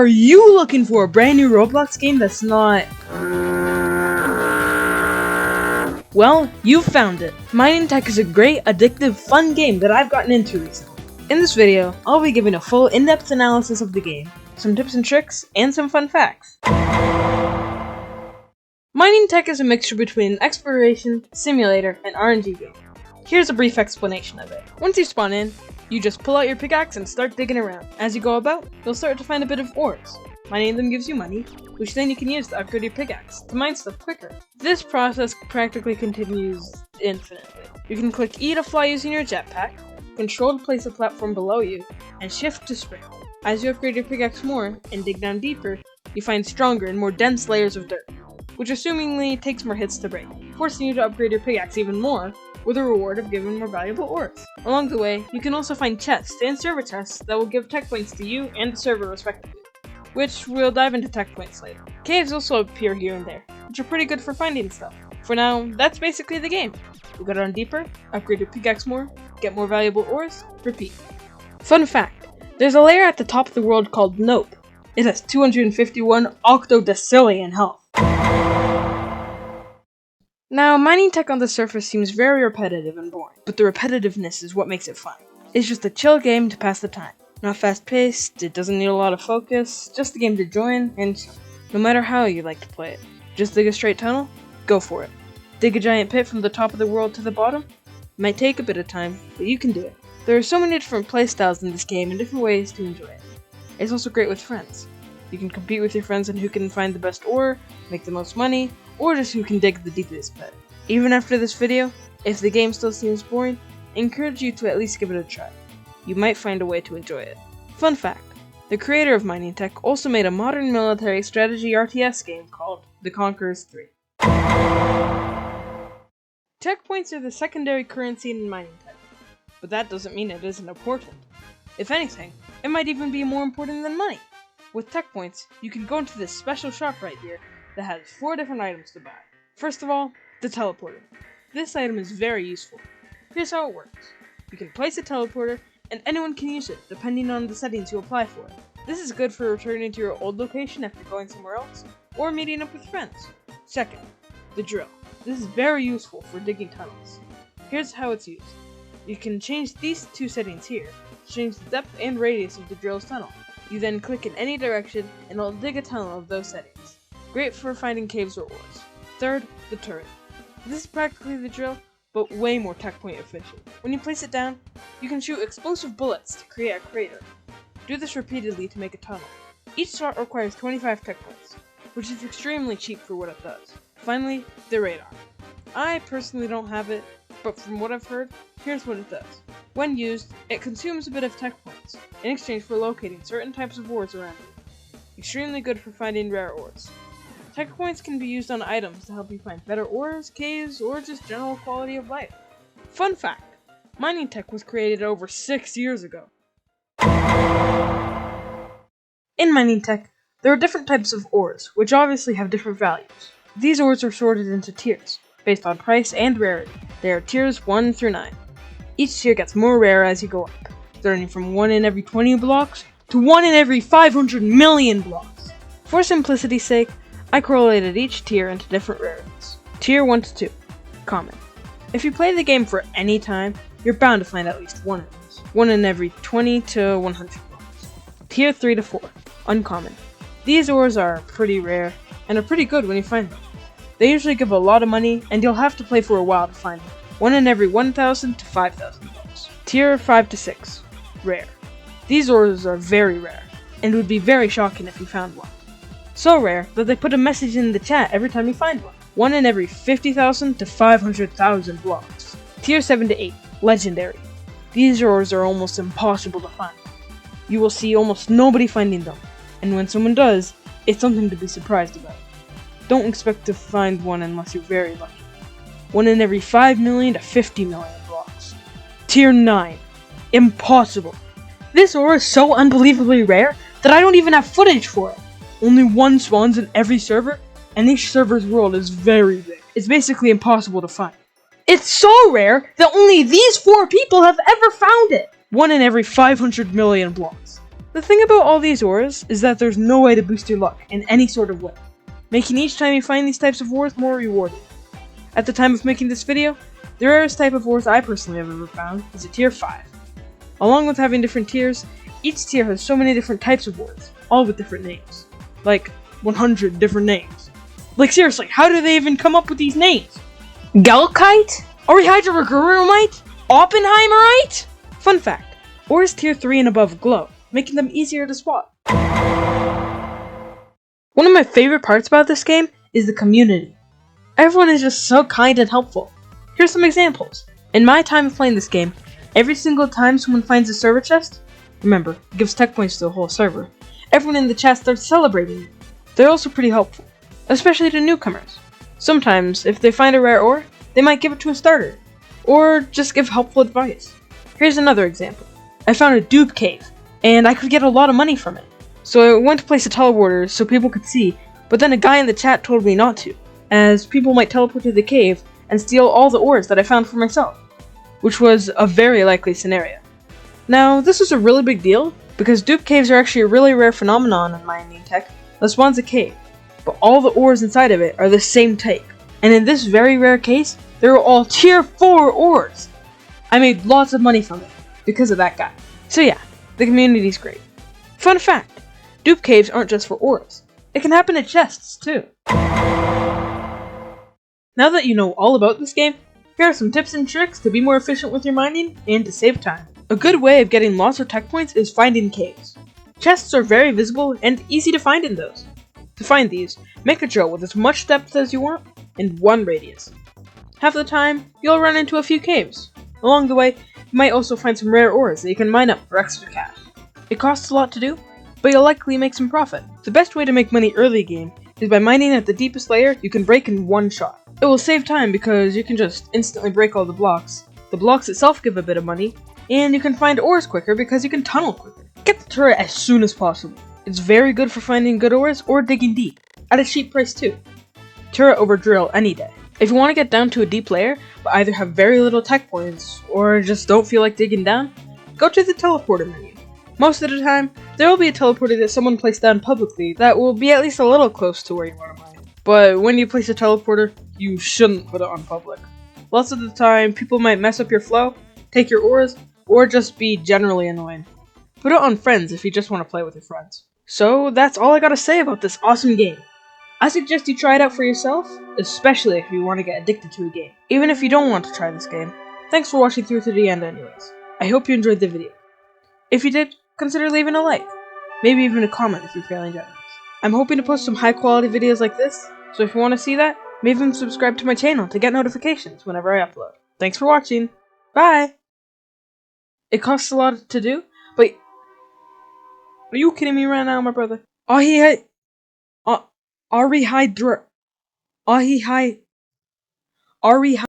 Are you looking for a brand new Roblox game that's not... Well, you've found it. Mining Tech is a great, addictive, fun game that I've gotten into recently. In this video, I'll be giving a full in-depth analysis of the game, some tips and tricks, and some fun facts. Mining Tech is a mixture between an exploration, simulator, and RNG game. Here's a brief explanation of it. Once you spawn in, you just pull out your pickaxe and start digging around. As you go about, you'll start to find a bit of ores. Mining them gives you money, which then you can use to upgrade your pickaxe to mine stuff quicker. This process practically continues infinitely. You can click E to fly using your jetpack, control to place a platform below you, and shift to sprint. As you upgrade your pickaxe more and dig down deeper, you find stronger and more dense layers of dirt, which assumingly takes more hits to break, forcing you to upgrade your pickaxe even more, with a reward of giving more valuable ores. Along the way, you can also find chests and server chests that will give tech points to you and the server respectively, which we'll dive into tech points later. Caves also appear here and there, which are pretty good for finding stuff. For now, that's basically the game. You go down deeper, upgrade your pickaxe more, get more valuable ores, repeat. Fun fact, there's a layer at the top of the world called Nope. It has 251 octodecillion health. Now, mining tech on the surface seems very repetitive and boring, but the repetitiveness is what makes it fun. It's just a chill game to pass the time. Not fast-paced, it doesn't need a lot of focus, just a game to join and chill. No matter how you like to play it. Just dig a straight tunnel? Go for it. Dig a giant pit from the top of the world to the bottom? It might take a bit of time, but you can do it. There are so many different playstyles in this game and different ways to enjoy it. It's also great with friends. You can compete with your friends on who can find the best ore, make the most money, or just who can dig the deepest pit. Even after this video, if the game still seems boring, I encourage you to at least give it a try. You might find a way to enjoy it. Fun fact, the creator of Mining Tech also made a modern military strategy RTS game called The Conquerors 3. Tech points are the secondary currency in Mining Tech, but that doesn't mean it isn't important. If anything, it might even be more important than money. With tech points, you can go into this special shop right here that has 4 different items to buy. First of all, the teleporter. This item is very useful. Here's how it works. You can place a teleporter, and anyone can use it, depending on the settings you apply for it. This is good for returning to your old location after going somewhere else, or meeting up with friends. Second, the drill. This is very useful for digging tunnels. Here's how it's used. You can change these 2 settings here, to change the depth and radius of the drill's tunnel. You then click in any direction, and it'll dig a tunnel of those settings. Great for finding caves or ores. Third, the turret. This is practically the drill, but way more tech point efficient. When you place it down, you can shoot explosive bullets to create a crater. Do this repeatedly to make a tunnel. Each shot requires 25 tech points, which is extremely cheap for what it does. Finally, the radar. I personally don't have it, but from what I've heard, here's what it does. When used, it consumes a bit of tech points, in exchange for locating certain types of ores around you. Extremely good for finding rare ores. Tech points can be used on items to help you find better ores, caves, or just general quality of life. Fun fact, Mining Tech was created over 6 years ago. In Mining Tech, there are different types of ores, which obviously have different values. These ores are sorted into tiers, based on price and rarity. There are tiers 1 through 9. Each tier gets more rare as you go up, starting from 1 in every 20 blocks to 1 in every 500 million blocks. For simplicity's sake, I correlated each tier into different rarities. Tier 1 to 2, common. If you play the game for any time, you're bound to find at least one of these. 1 in every 20 to 100 blocks. Tier 3 to 4, uncommon. These ores are pretty rare, and are pretty good when you find them. They usually give a lot of money, and you'll have to play for a while to find them. 1 in every 1,000 to 5,000 blocks. Tier 5 to 6, rare. These ores are very rare, and would be very shocking if you found one. So rare that they put a message in the chat every time you find one. 1 in every 50,000 to 500,000 blocks. Tier 7 to 8, legendary. These ores are almost impossible to find. You will see almost nobody finding them, and when someone does, it's something to be surprised about. Don't expect to find one unless you're very lucky. 1 in every 5 million to 50 million blocks. Tier 9, impossible. This ore is so unbelievably rare that I don't even have footage for it. Only one spawns in every server, and each server's world is very big. It's basically impossible to find. It's so rare that only these 4 people have ever found it. 1 in every 500 million blocks. The thing about all these ores is that there's no way to boost your luck in any sort of way, making each time you find these types of ores more rewarding. At the time of making this video, the rarest type of ores I personally have ever found is a tier 5. Along with having different tiers, each tier has so many different types of ores, all with different names. Like 100 different names. Like seriously, how do they even come up with these names? Galkite? Orihydrogurumite? Oppenheimerite? Fun fact, ores tier 3 and above glow, making them easier to spot. One of my favorite parts about this game is the community. Everyone is just so kind and helpful. Here's some examples. In my time of playing this game, every single time someone finds a server chest, remember, it gives tech points to the whole server, everyone in the chat starts celebrating it. They're also pretty helpful, especially to newcomers. Sometimes, if they find a rare ore, they might give it to a starter, or just give helpful advice. Here's another example. I found a dupe cave, and I could get a lot of money from it. So I went to place a teleporter so people could see, but then a guy in the chat told me not to, as people might teleport to the cave and steal all the ores that I found for myself, which was a very likely scenario. Now, this was a really big deal, because dupe caves are actually a really rare phenomenon in mining tech that spawns a cave, but all the ores inside of it are the same type, and in this very rare case, they were all tier 4 ores! I made lots of money from it, because of that guy. So yeah, the community's great. Fun fact, dupe caves aren't just for ores. It can happen in chests, too. Now that you know all about this game, here are some tips and tricks to be more efficient with your mining and to save time. A good way of getting lots of tech points is finding caves. Chests are very visible and easy to find in those. To find these, make a drill with as much depth as you want and 1 radius. Half the time, you'll run into a few caves. Along the way, you might also find some rare ores that you can mine up for extra cash. It costs a lot to do, but you'll likely make some profit. The best way to make money early game is by mining at the deepest layer you can break in one shot. It will save time because you can just instantly break all the blocks. The blocks itself give a bit of money, and you can find ores quicker because you can tunnel quicker. Get the turret as soon as possible. It's very good for finding good ores or digging deep, at a cheap price too. Turret over drill any day. If you want to get down to a deep layer, but either have very little tech points, or just don't feel like digging down, go to the teleporter menu. Most of the time, there will be a teleporter that someone placed down publicly that will be at least a little close to where you want to mine. But when you place a teleporter, you shouldn't put it on public. Lots of the time, people might mess up your flow, take your ores, or just be generally annoying. Put it on friends if you just want to play with your friends. So that's all I gotta say about this awesome game. I suggest you try it out for yourself, especially if you want to get addicted to a game. Even if you don't want to try this game. Thanks for watching through to the end anyways. I hope you enjoyed the video. If you did, consider leaving a like. Maybe even a comment if you're feeling generous. I'm hoping to post some high quality videos like this, so if you want to see that, maybe even subscribe to my channel to get notifications whenever I upload. Thanks for watching. Bye! It costs a lot to do, but... Are you kidding me right now, my brother? Ari